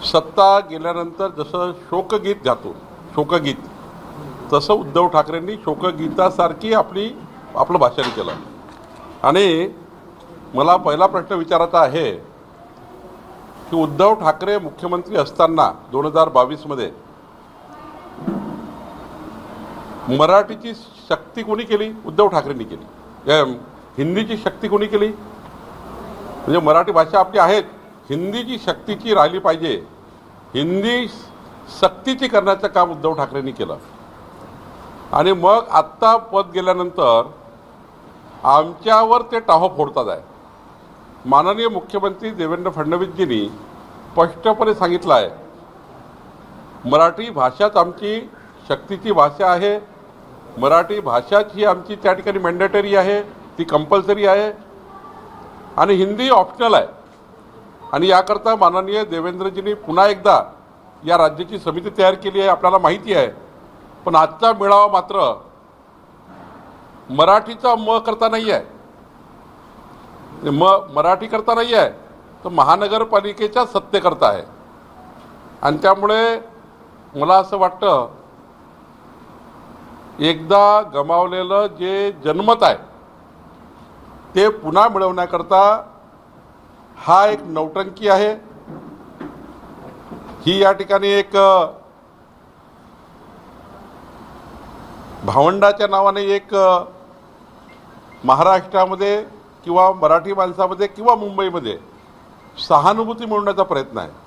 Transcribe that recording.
सत्ता गेल्यानंतर जसं शोकगीत गातो, शोकगीत, तसं उद्धव ठाकरेंनी शोकगीतासारखी आपलं भाषण केलं. आणि मला पहिला प्रश्न विचारायचा आहे की उद्धव ठाकरे मुख्यमंत्री असताना 2022 मराठीची शक्ती कोणी केली? उद्धव ठाकरेंनी केली. हिंदीची शक्ती कोणी केली? म्हणजे मराठी भाषा आपली आहेत, हिंदीची शक्तीची राहिली पाहिजे, हिंदी सक्तीची करण्याचं काम उद्धव ठाकरेंनी केलं. आणि मग आत्ता पद गेल्यानंतर आमच्यावर ते टाहो फोडतात आहे. माननीय मुख्यमंत्री देवेंद्र फडणवीसजींनी स्पष्टपणे सांगितलं आहे, मराठी भाषाच आमची शक्तीची भाषा आहे, मराठी भाषाच ही आमची त्या ठिकाणी मॅन्डेटरी आहे, ती कंपल्सरी आहे आणि हिंदी ऑप्शनल आहे. आणि याकरता माननीय देवेंद्रजींनी पुन्हा एकदा या राज्याची समिती तयार केली आहे, आपल्याला माहिती आहे. पण आजचा मेळावा मात्र मराठीचा करता नाही आहे, मराठी करता नाही आहे, तर महानगरपालिकेच्या सत्तेकरता आहे. आणि त्यामुळे मला असं वाटतं एकदा गमावलेलं जे जनमत आहे ते पुन्हा मिळवण्याकरता हा एक नौटंकी आहे. ही या ठिकाणी एक भावंडाच्या नावाने एक महाराष्ट्रामध्ये किंवा मराठी माणसामध्ये किंवा मुंबईमध्ये सहानुभूती मिळवण्याचा प्रयत्न आहे.